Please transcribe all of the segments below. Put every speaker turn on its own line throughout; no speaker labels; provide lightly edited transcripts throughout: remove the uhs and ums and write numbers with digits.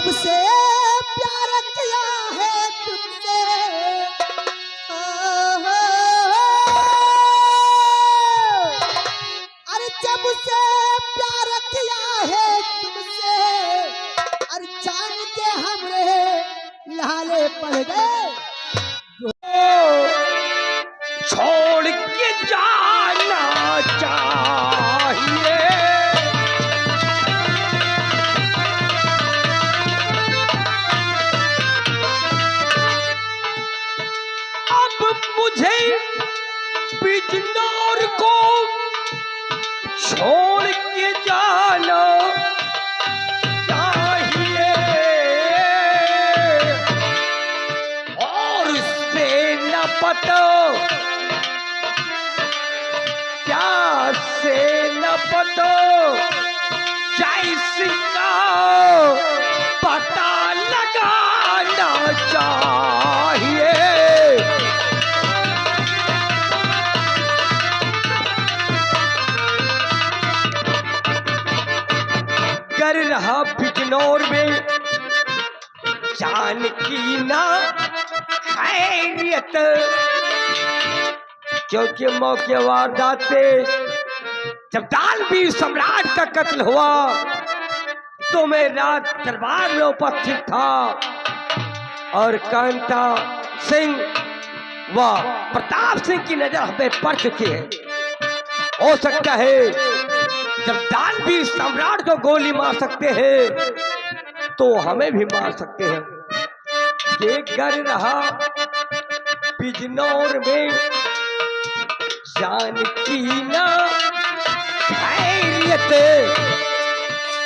जब से प्यार किया है तुमसे, अरे जब से प्यार किया है तुमसे, अरे जान के हमरे लाले पड़ गए।
छोड़ के जाना चाहिए, अब मुझे बिजनौर को छोड़ के जाना चाहिए, और उससे न पता क्या से न पता जिसका पता लगाना चाहिए। कर रहा बिजनौर में जान की ना खैरियत, क्योंकि मौके वारदात पे जब दानवीर सम्राट का कत्ल हुआ तो मैं रात दरबार में उपस्थित था, और कांता सिंह व प्रताप सिंह की नजर हमें पड़ चुकी है। हो सकता है जब दानवीर सम्राट को गोली मार सकते हैं तो हमें भी मार सकते हैं। ये कर रहा बिजनौर में जान की ना खैरियत,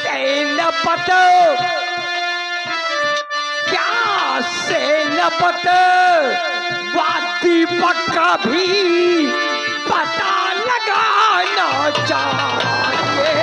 से न पता क्या से न पता दीपक का भी पता लगाना चाहिए।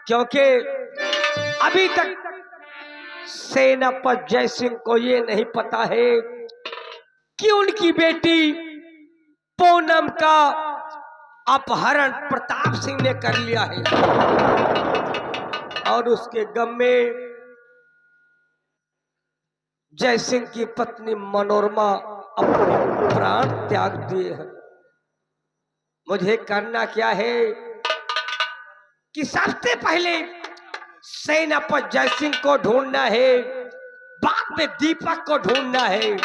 क्योंकि अभी तक सेनापति जय सिंह को ये नहीं पता है कि उनकी बेटी पूनम का अपहरण प्रताप सिंह ने कर लिया है, और उसके गम में जय सिंह की पत्नी मनोरमा अपने प्राण त्याग दिए हैं। मुझे करना क्या है कि सबसे पहले सेनापति जय सिंह को ढूंढना है, बाद में दीपक को ढूंढना है,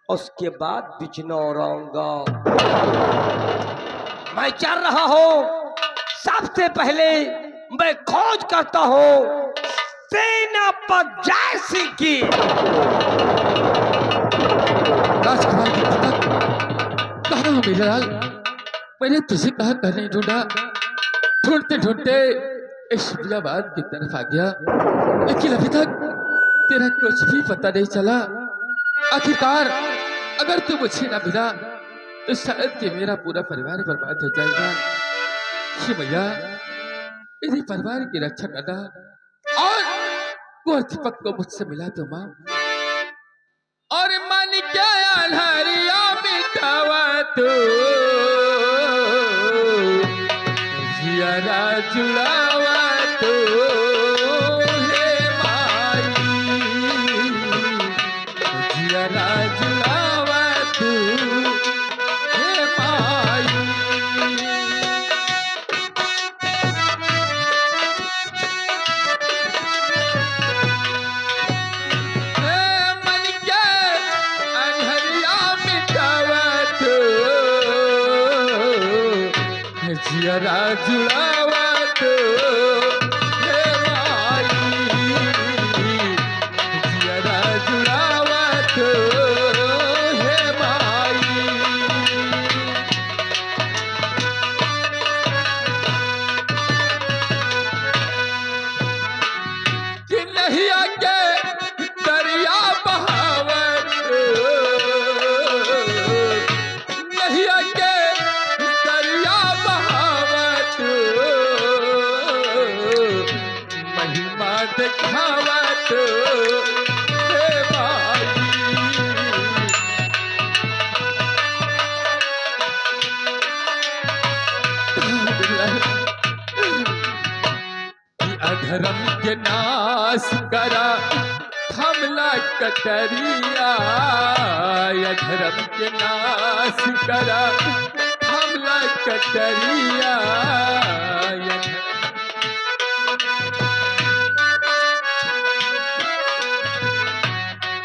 उसके बाद बिजनौर आऊंगा। मैं चल रहा हूं, सबसे पहले मैं खोज करता हूं सेनापति जय सिंह की।
राजकुमार की पतंग कहाँ हो मेरा लाल? मैंने तुझे कहा नहीं ढूंढा, ढूंढते ढूंढते इस शिमलाबाद की तरफ आ गया, लेकिन अभी तक तेरा कुछ भी पता नहीं चला। आखिरकार अगर तू मुझे ना मिला तो शायद कि मेरा पूरा परिवार बर्बाद हो जाएगा। शिवैया मेरे परिवार की रक्षा करना, और वो दीपक को मुझसे मिला तो मां, और मन क्या अनहरिया मिटावा तो जियारा जुड़ावा तो हे माई, जियारा जुड़ावा तो हे माई। मन के अनहरिया मिटावा तो जियारा जुड़ावा तो हे माई, जियारा जुड़ावा तो हे माई। कि नहीं आके दरिया बहावत, नहीं आके दरिया बहावत अधर्म के नाश करा थमला कटरिया, अधर्म के नाश करा थमला कटरिया।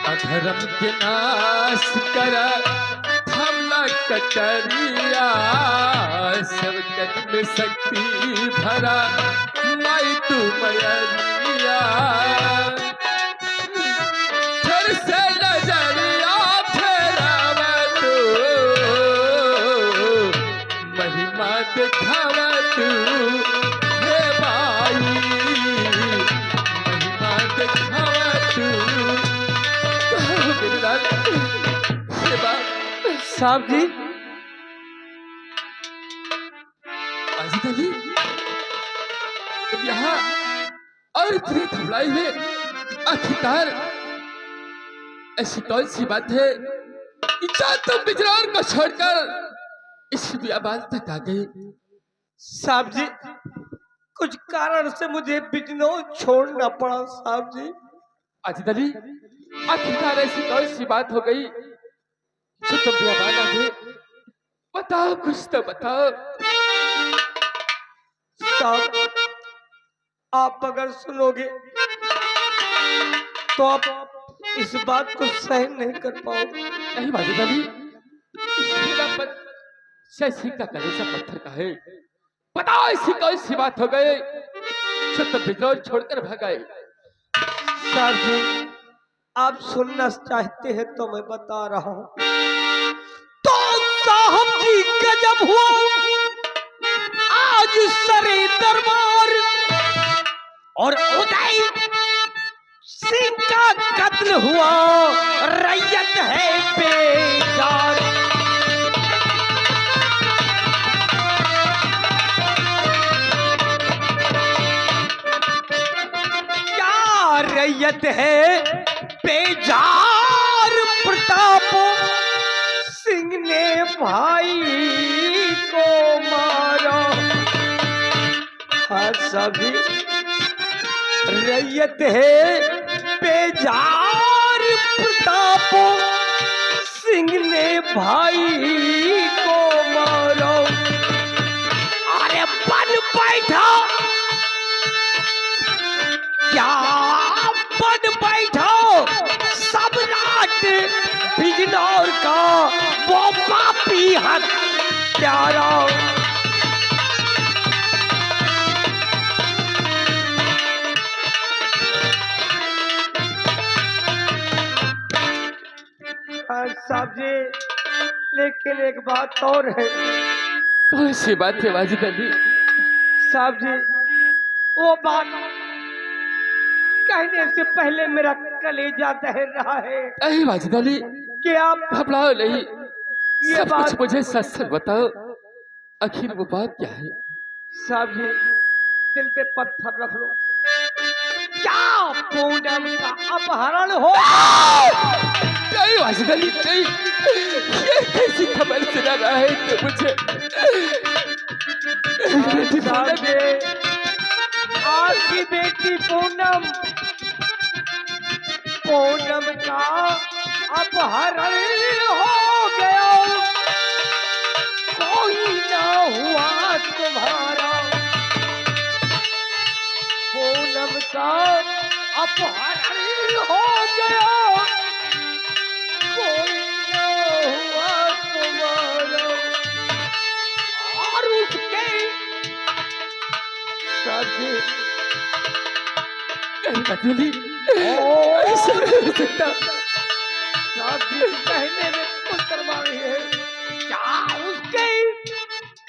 अधर्म के नाश करा थमला कटरिया, सबकत में शक्ति भरा माई तू मयरिया। फिर से नजरिया फेराव तू, महिमा दिखाव तू हे माई, महिमा दिखाव तू।
साहब जी,
अजीत अली तुम यहाँ और इतनी घबराई है, आखिरकार ऐसी कौन सी बात है कि क्या तुम बिजनौर को छोड़कर इस बियाबान तक आ गए?
साहब जी, कुछ कारण से मुझे बिजनौर छोड़ना पड़ा साहब जी।
अजीत अली आखिरकार ऐसी कौन सी बात हो गई जो तुम बियाबान आ गए? बताओ, कुछ तो बताओ।
साहब, आप अगर सुनोगे तो आप इस बात को सहन नहीं कर पाओगे।
नहीं माजिद अली, शशि का कलेजा पत्थर का है। बताओ ऐसी कौन सी बात हो गई जो तुम बिजनौर छोड़कर भाग गए?
साहब जी, आप सुनना चाहते हैं तो मैं बता रहा हूँ। तो साहब जी गजब हुआ आज सरे दरबार, और उदय सिंह का कत्ल हुआ, रैयत है बेजार। क्या रैयत है बेजार, प्रताप सिंह ने भाई को मारा। हाँ सभी रैयत है बेजार, प्रताप सिंह ने भाई को मारा। अरे बन बैठा, क्या बन बैठा सम्राट बिजनौर का वो पापी हत्यारा। साहब जी, लेकिन एक बात और है।
कौन सी बात है वाजिद अली?
साहब जी, वो बात कहने से पहले मेरा कलेजा दहर रहा है।
नहीं वाजिद अली,
कि आप
घबराओ नहीं,
ये
सब
बात
कुछ मुझे सच सच बताओ, आखिर वो बात क्या है?
साहब जी, दिल पे पत्थर रख लो। क्या पूनम का अपहरण हो?
नहीं वाजिद अली नहीं, ये कैसी खबर सुना रहा है तो मुझे?
साहब जी, आपकी बेटी पूनम का अपहरण हो गया, कोई ना हुआ तुम्हारा। पूनम का अपहरण हो गया, कोई ना हुआ तुम्हारा। और उसके कहने में कुछ करवाई है। क्या उसके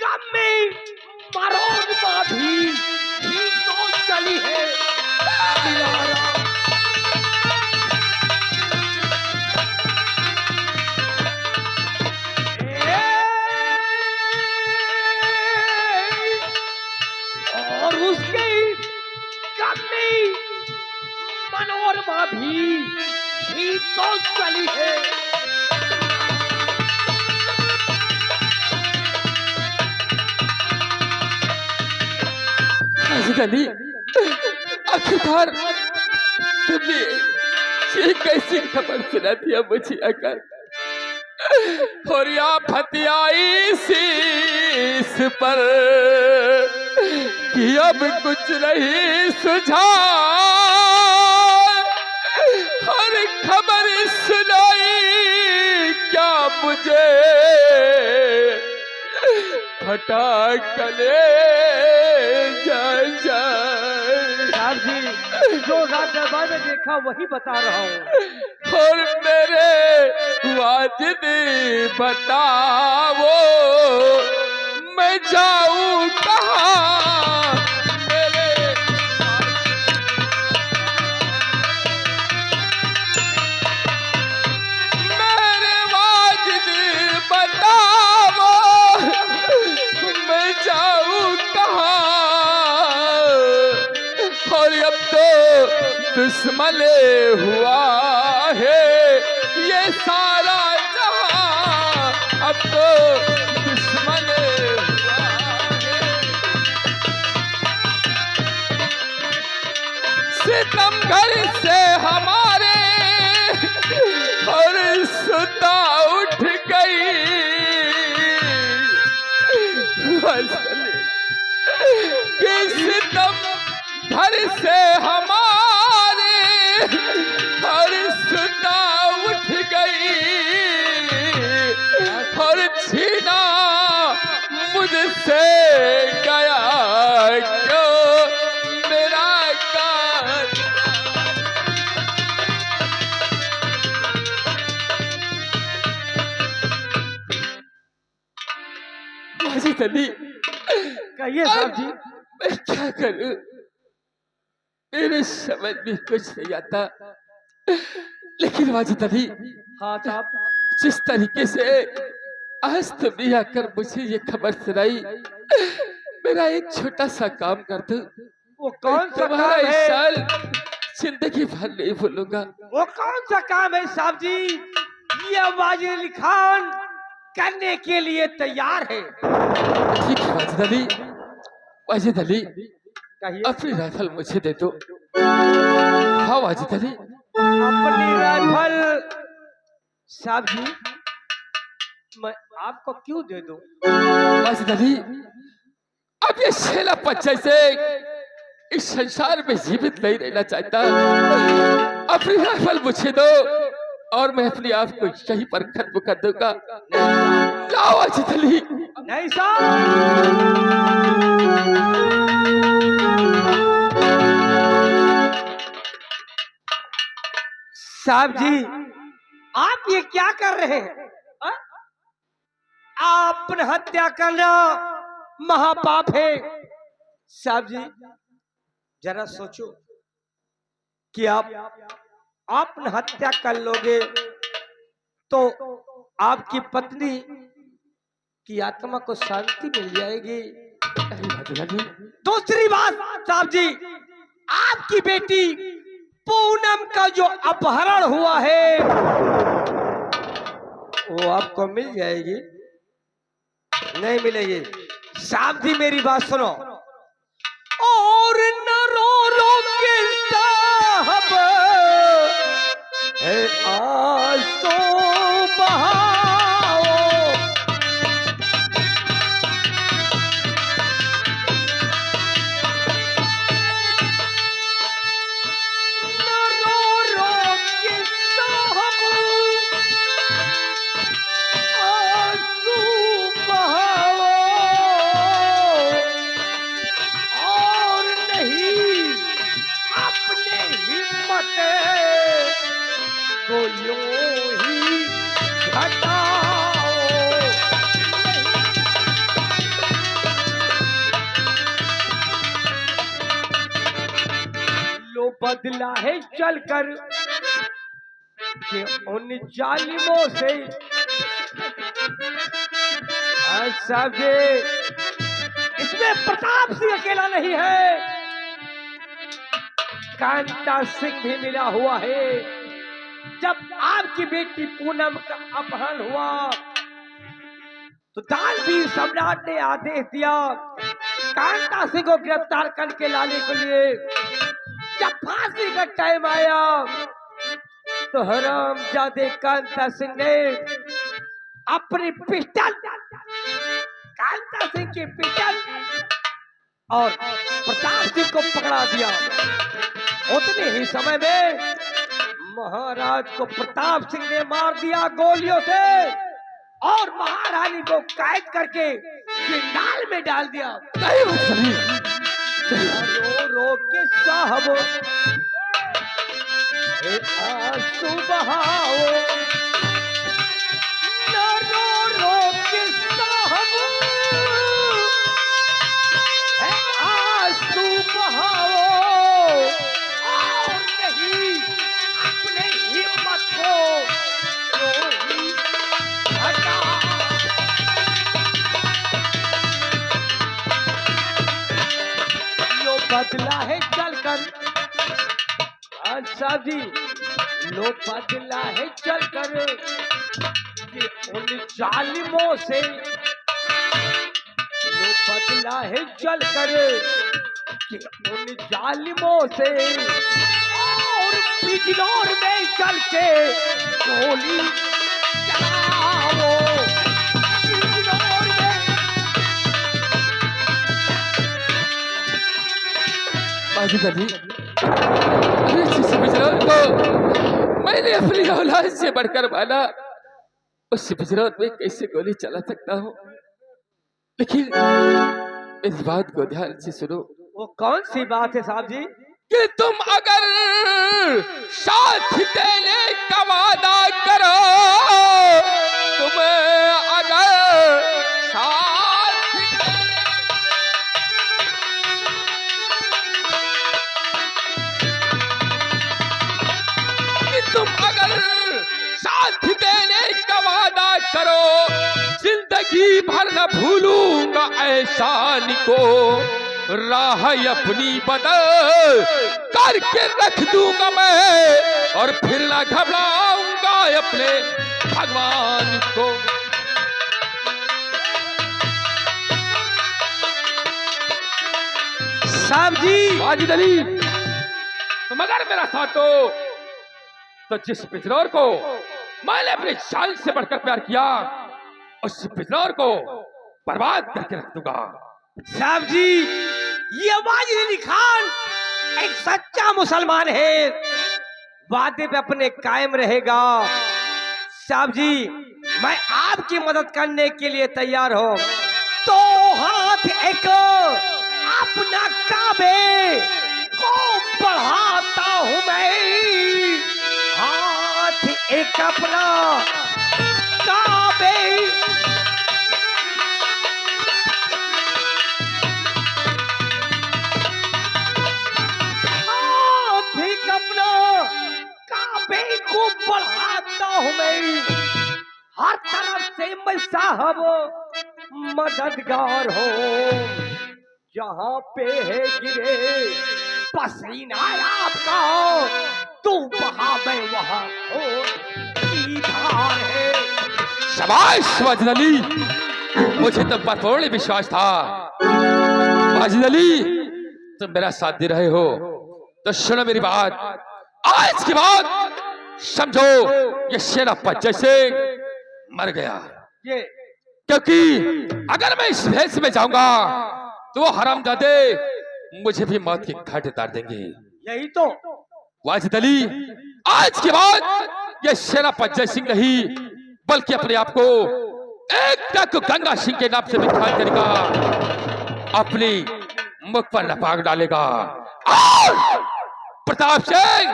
कम में मरोड़ भी तो चली है। और उसके कम में मनोरमा भी तो चली है।
अली, आखिरकार तुमने ये कैसी खबर सुना दिया मुझे आकर, और या फतियाई शीस पर कि अब कुछ नहीं सुझा, हर खबर सुनाई क्या मुझे फटा कले जा।
साहब जी, जो रात दरबार में देखा वही बता रहा हूँ।
और मेरे वाजिद बताओ मैं जाऊं कहाँ, मेरे वाजिद बताओ मैं जाऊं कहाँ, और अब तो दुश्मन हुआ है ये सारा जहां, अब तो दुश्मन हुआ है। सितम घर से हमारे और सुता उठ गई, कि सितम घर से हमारे और सुता उठ गई, और छीना मुझसे गया क्यों मेरा कान। वाजिद अली,
कहिए साहब जी।
मैं क्या करूं, मेरे समझ में कुछ नहीं आता, लेकिन वाजिद अली,
हाँ साहब।
जिस तरीके से आज तुमने आकर मुझे ये खबर सुनाई, मेरा एक छोटा सा काम कर दो।
वो कौन सा
तुम्हारा
काम है?
साल जिंदगी भर नहीं भूलूंगा।
वो कौन सा काम है साहब जी? ये वाजिद अली खान करने के लिए तैयार है।
ठीक है वाजिद अली, वाजिद अली
कहिए।
अपनी राइफल मुझे दे दो। हाँ वाजिद अली।
अपनी राइफल साहब जी मैं आपको क्यों दे दूं?
वाजिद अली, अब ये शेला बच्चे से इस संसार में जीवित नहीं रहना चाहता, अपनी राइफल मुझे दो और मैं अपने आप को यहीं पर खत्म कर दूंगा। जाओ वाजिद अली।
नहीं साहब, साहब जी आप ये क्या कर रहे हैं? हाँ? आपने हत्या करना महापाप है। साहब जी जरा सोचो कि आपने हत्या कर लोगे तो आपकी पत्नी की आत्मा को शांति मिल जाएगी। दूसरी बात साहब जी, आपकी बेटी पूनम का जो अपहरण हुआ है वो आपको मिल जाएगी। नहीं मिलेगी। साहब जी मेरी बात सुनो। और न रो रो के साहब है आंसू बहाओ, न रो रो के साहब आंसू बहाओ, और नहीं अपने हिम्मत को यूं ही घटाओ। लो बदला है चलकर कि उन जालिमों से। साहब जी इसमें प्रताप सिंह अकेला नहीं है, कांता सिंह भी मिला हुआ है। जब आपकी बेटी पूनम का अपहरण हुआ तो दानवीर सम्राट ने आदेश दिया कांता सिंह को गिरफ्तार करके लाने के लिए। जब फांसी का टाइम आया तो हराम जादे कांता सिंह ने अपनी पिस्टल, कांता सिंह की पिस्टल और प्रताप सिंह को पकड़ा दिया। उतने ही समय में महाराज को प्रताप सिंह ने मार दिया गोलियों से और महारानी को कैद करके जिंदाल में डाल दिया। रो रो के साहब आंसू बहाओ, न रो रो के साहब आंसू बहाओ, और नहीं अपने हिम्मत को कोई हटा। लो बदला है चलकर साहब जी, लो बदला है चलकर कि उन जालिमों से, लो बदला है चलकर कि उन जालिमों से, और बिजनौर में चल के गोली चलाओ, बिजनौर में।
अरे जिस बिजनौर को मैंने अपनी औलाद से बढ़कर माना, उस बिजनौर में कैसे गोली चला सकता हूँ? लेकिन इस बात को ध्यान से सुनो।
वो कौन सी बात है साहब जी?
कि तुम अगर साथ देने का वादा करो, तुम अगर साथ देने का वादा करो, जिंदगी भर न भूलूंगा एहसान को, राह अपनी बदल करके रख दूंगा मैं, और फिर ना घबराऊंगा अपने भगवान को।
साहब जी,
वाजिद अली, तुम अगर मेरा साथ दो तो जिस बिजनौर को मैंने अपनी जान से बढ़कर प्यार किया, उस बिजनौर को बर्बाद करके रख दूंगा।
साहब जी, ये वाजिद अली खान एक सच्चा मुसलमान है, वादे पे अपने कायम रहेगा। साहब जी, मैं आपकी मदद करने के लिए तैयार हूँ। तो हाथ एक अपना काबे को बढ़ाता हूँ मैं, हाथ एक अपना काबे, हाथ एक अपना काबे को बढ़ाता हूँ मैं, हर तरफ से मैं साहब मददगार हो, जहाँ पे है गिरे पसीना आपका, तू वहाँ मैं वहाँ हो की धार है।
शाबाश वाजिद अली, मुझे तुम पर पूर्ण विश्वास था। वाजिद अली, तुम मेरा साथ दे रहे हो तो सुनो मेरी बात। आज के बाद समझो ये सेनापति जैसे मर गया,
ये
क्योंकि अगर मैं इस भेष में जाऊंगा तो वो हरामजादे मुझे भी मौत की घाट उतार देंगे।
यही तो
वाजिद अली, आज के बाद ये सेनापति जय सिंह नहीं बल्कि अपने आप को एक तक गंगा सिंह के नाम से विख्यात करेगा, अपनी मुख पर नपाक डालेगा। और प्रताप सिंह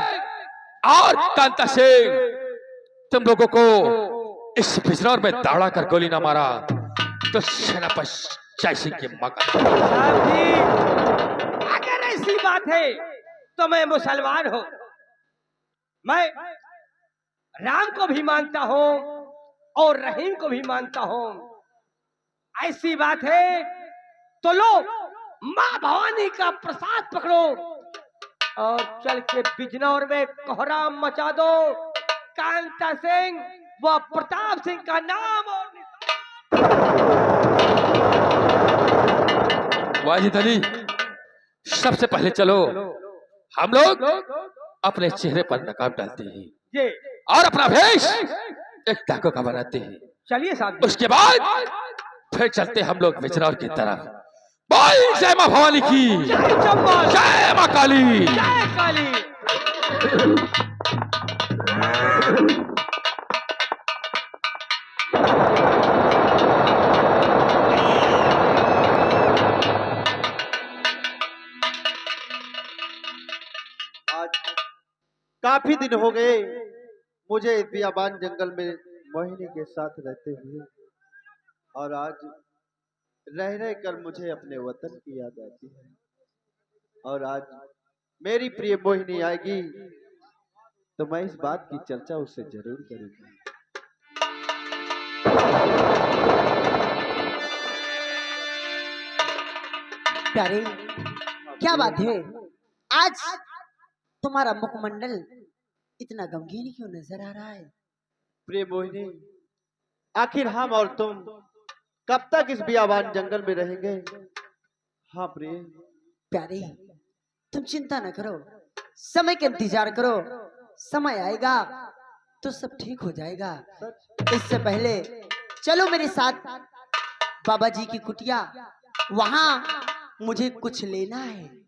और कांता सिंह, तुम लोगों को इस बिजनौर में दाड़ा कर गोली ना मारा तो सेनापति जय सिंह की मगर।
साहब जी, अगर ऐसी बात है तो मैं मुसलमान हूँ, मैं राम को भी मानता हूँ और रहीम को भी मानता हूँ। ऐसी बात है तो लो माँ भवानी का प्रसाद पकड़ो और चल के बिजनौर में कोहराम मचा दो। कांता सिंह व प्रताप सिंह का नाम और
वाजिद अली, सबसे पहले चलो हम लोग अपने चेहरे पर नकाब डालते हैं
जी
और अपना भेष एक डाकू का बनाते हैं।
चलिए साथ में।
उसके बाद फिर चलते हम लोग बिजनौर की तरफ। बोल जय मां भवानी की,
जय चंपा,
जय मां काली।
जय काली।
आज काफी दिन हो गए मुझे इस बियाबान जंगल में मोहिनी के साथ रहते हुए, और आज रह रह कर मुझे अपने वतन की याद आती है। और आज मेरी प्रिय मोहिनी आएगी तो मैं इस बात की चर्चा उससे जरूर करूंगा।
प्यारे, क्या बात है? आज तुम्हारा मुखमंडल इतना गमगीन क्यों नजर आ रहा है?
प्रिय मोहिनी, आखिर हम और तुम कब तक इस बियाबान जंगल में रहेंगे? हाँ प्रिय।
प्यारे, तुम चिंता न करो, समय का इंतजार करो। समय आएगा तो सब ठीक हो जाएगा। इससे पहले चलो मेरे साथ बाबा जी की कुटिया, वहां मुझे कुछ लेना है।